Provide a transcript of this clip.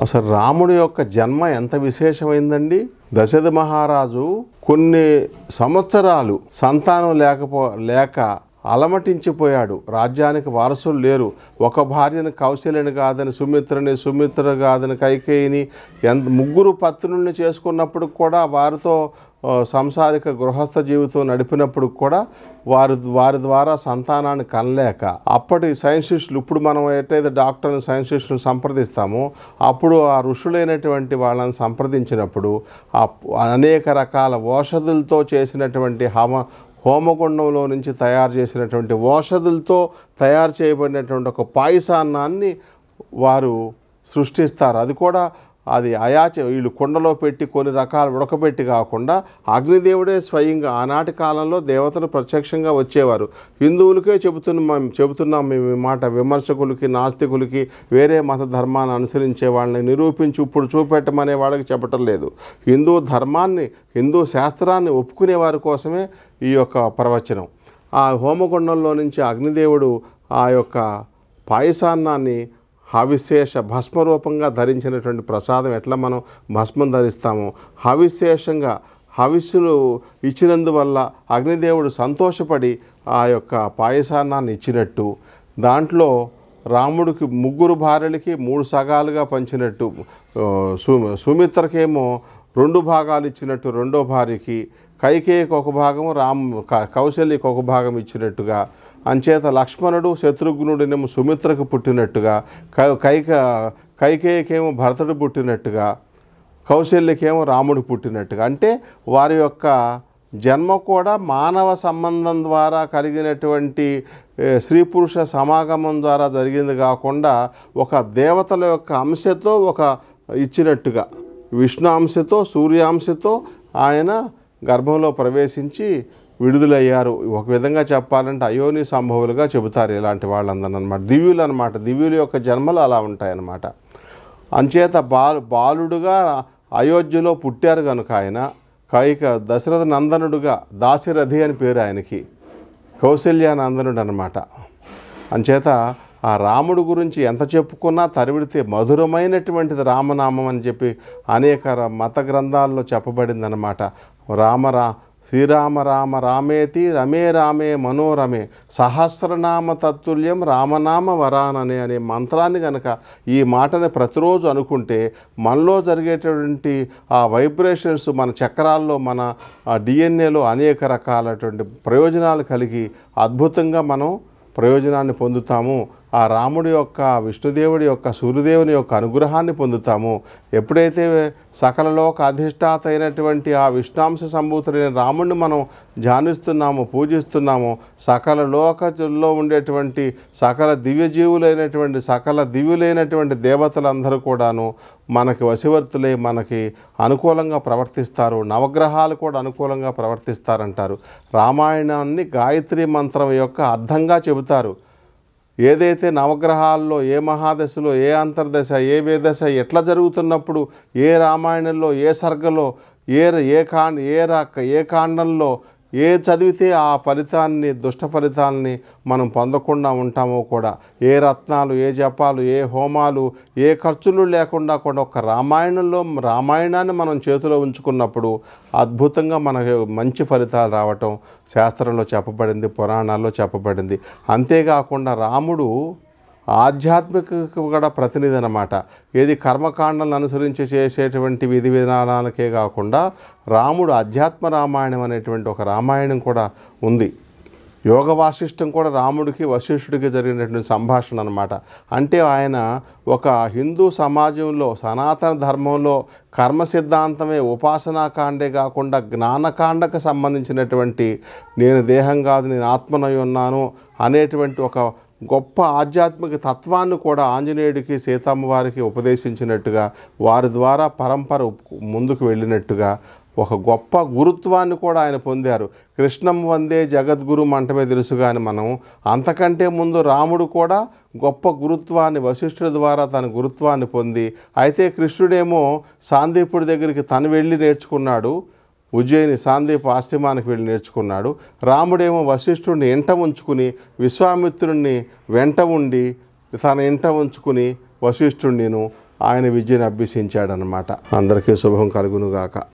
అసలు రాముడి యొక్క జన్మ ఎంత విశేషమైందండి. దశరథ మహారాజు కొన్ని సంవత్సరాలు సంతానం లేక అలమటించిపోయాడు. రాజ్యానికి వారసులు లేరు. ఒక భార్యను కౌశల్యని కాదని సుమిత్ర కాదని కైకేయిని ముగ్గురు పత్నుల్ని చేసుకున్నప్పుడు కూడా వారితో సంసారిక గృహస్థ జీవితం నడిపినప్పుడు కూడా వారి ద్వారా సంతానాన్ని కనలేక అప్పటి సైన్సిస్టులు, ఇప్పుడు మనం ఎట్లయితే డాక్టర్ని సైన్సిస్టులను సంప్రదిస్తామో అప్పుడు ఆ ఋషులైనటువంటి వాళ్ళని సంప్రదించినప్పుడు అనేక రకాల ఔషధులతో చేసినటువంటి హోమగుండంలో నుంచి తయారు చేసినటువంటి ఔషధులతో తయారు చేయబడినటువంటి ఒక పాయసాన్నాన్ని వారు సృష్టిస్తారు. అది కూడా వీళ్ళు కుండలో పెట్టి కొన్ని రకాలు ఉడకబెట్టి కాకుండా అగ్నిదేవుడే స్వయంగా ఆనాటి కాలంలో దేవతలు ప్రత్యక్షంగా వచ్చేవారు. హిందువులకే చెబుతున్నాం మేము ఈ మాట. విమర్శకులకి, నాస్తికులకి, వేరే మత ధర్మాన్ని అనుసరించే వాళ్ళని నిరూపించి ఇప్పుడు చూపెట్టమనే వాళ్ళకి చెప్పటం లేదు. హిందూ ధర్మాన్ని, హిందూ శాస్త్రాన్ని ఒప్పుకునే వారి కోసమే ఈ యొక్క ప్రవచనం. ఆ హోమగుండంలో నుంచి అగ్నిదేవుడు ఆ యొక్క పాయసాన్నాన్ని హవిశేష భస్మరూపంగా ధరించినటువంటి ప్రసాదం ఎట్లా మనం భస్మం ధరిస్తామో హవిశేషంగా హవిస్సులు ఇచ్చినందువల్ల అగ్నిదేవుడు సంతోషపడి ఆ యొక్క పాయసాన్నాన్ని ఇచ్చినట్టు, దాంట్లో రాముడికి 3 భార్యలకి 3 సగాలుగా పంచినట్టు, సుమిత్రకేమో 2 భాగాలు ఇచ్చినట్టు రెండో భార్యకి, కైకేయికి ఒక భాగము, కౌశల్యకి ఒక భాగం ఇచ్చినట్టుగా, అంచేత లక్ష్మణుడు శత్రుఘ్నుడినేమో సుమిత్రకు పుట్టినట్టుగా, కైకేయికేమో భరతుడు పుట్టినట్టుగా, కౌశల్యకేమో రాముడు పుట్టినట్టుగా, అంటే వారి యొక్క జన్మ కూడా మానవ సంబంధం ద్వారా కలిగినటువంటి స్త్రీ పురుష సమాగమం ద్వారా జరిగింది కాకుండా ఒక దేవతల యొక్క అంశతో ఇచ్చినట్టుగా, విష్ణు అంశతో సూర్యాంశతో ఆయన గర్భంలో ప్రవేశించి విడుదలయ్యారు. ఒక విధంగా చెప్పాలంటే అయోని సంభవులుగా చెబుతారు ఇలాంటి వాళ్ళందరూ అనమాట. దివ్యులు అనమాట. దివ్యుల యొక్క జన్మలు అలా ఉంటాయన్నమాట. అంచేత బాలుడుగా అయోధ్యలో పుట్టారు కనుక ఆయన దశరథ నందనుడుగా, దాశరథి అని పేరు ఆయనకి, కౌశల్య నందనుడు అనమాట. అంచేత ఆ రాముడు గురించి ఎంత చెప్పుకున్నా తరివిడితే మధురమైనటువంటిది రామనామం అని చెప్పి అనేక మత గ్రంథాల్లో చెప్పబడిందనమాట. శ్రీరామ రామ రామేతి రమే రామే మనోరమే సహస్రనామ తత్తుల్యం రామనామ వరాననే అనే మంత్రాన్ని కనుక ఈ మాటని ప్రతిరోజు అనుకుంటే మనలో జరిగేటువంటి ఆ వైబ్రేషన్స్ మన చక్రాల్లో, మన డిఎన్ఏలో అనేక రకాలటువంటి ప్రయోజనాలు కలిగి అద్భుతంగా మనం ప్రయోజనాన్ని పొందుతాము. ఆ రాముడి యొక్క, విష్ణుదేవుడి యొక్క, సూర్యదేవుని యొక్క అనుగ్రహాన్ని పొందుతాము. ఎప్పుడైతే సకల లోక అధిష్టాత అయినటువంటి ఆ విష్ణాంశ సంభూతుడైన రాముడిని మనం ధ్యానిస్తున్నామో, పూజిస్తున్నామో, సకల లోకలో ఉండేటువంటి సకల దివ్యులైనటువంటి దేవతలందరూ కూడాను మనకి వశవర్తులై మనకి అనుకూలంగా ప్రవర్తిస్తారు. నవగ్రహాలు కూడా అనుకూలంగా ప్రవర్తిస్తారంటారు. రామాయణాన్ని గాయత్రి మంత్రం యొక్క అర్థంగా చెబుతారు. ఏదైతే నవగ్రహాల్లో ఏ మహాదశలో, ఏ అంతర్దశ, ఏ వేదశ ఎట్లా జరుగుతున్నప్పుడు, ఏ రామాయణంలో, ఏ సర్గలో, ఏ కాండంలో ఏ చదివితే ఆ ఫలితాన్ని, దుష్ట ఫలితాలని మనం పొందకుండా ఉంటామో కూడా, ఏ రత్నాలు, ఏ జపాలు, ఏ హోమాలు, ఏ ఖర్చులు లేకుండా కూడా ఒక రామాయణాన్ని మనం చేతిలో ఉంచుకున్నప్పుడు అద్భుతంగా మనకు మంచి ఫలితాలు రావటం శాస్త్రంలో చెప్పబడింది, పురాణాల్లో చెప్పబడింది. అంతేకాకుండా రాముడు ఆధ్యాత్మిక కూడా ప్రతినిధి అన్నమాట. ఏది కర్మకాండాలను అనుసరించి చేసేటువంటి విధి విధానాలకే కాకుండా రాముడు అధ్యాత్మ రామాయణం అనేటువంటి ఒక రామాయణం కూడా ఉంది. యోగ వాసిష్టం కూడా రాముడికి వశిష్ఠుడికి జరిగినటువంటి సంభాషణ అన్నమాట. అంటే ఆయన ఒక హిందూ సమాజంలో, సనాతన ధర్మంలో కర్మ సిద్ధాంతమే ఉపాసనాకాండే కాకుండా జ్ఞానకాండకు సంబంధించినటువంటి నేను దేహం కాదు, నేను ఆత్మనై ఉన్నాను అనేటువంటి ఒక గొప్ప ఆధ్యాత్మిక తత్వాన్ని కూడా ఆంజనేయుడికి, సీతమ్మ వారికి ఉపదేశించినట్టుగా, వారి ద్వారా పరంపర ముందుకు వెళ్ళినట్టుగా ఒక గొప్ప గురుత్వాన్ని కూడా ఆయన పొందారు. కృష్ణం వందే జగద్గురు అంటమే తెలుసు కానీ మనం అంతకంటే ముందు రాముడు కూడా గొప్ప గురుత్వాన్ని వశిష్ఠుడి ద్వారా తన గురుత్వాన్ని పొంది, అయితే కృష్ణుడేమో సాందీపుడి దగ్గరికి తను వెళ్ళి నేర్చుకున్నాడు. ఉజ్జయిని సాందీప ఆశ్రమానికి వెళ్ళి నేర్చుకున్నాడు. రాముడేమో వశిష్ఠుడిని ఎంట ఉంచుకుని, విశ్వామిత్రుడిని వెంట ఉండి తన ఎంట ఉంచుకుని వశిష్ఠుడిని ఆయన విద్యను అభ్యసించాడనమాట. అందరికీ శుభం కలుగునుగాక.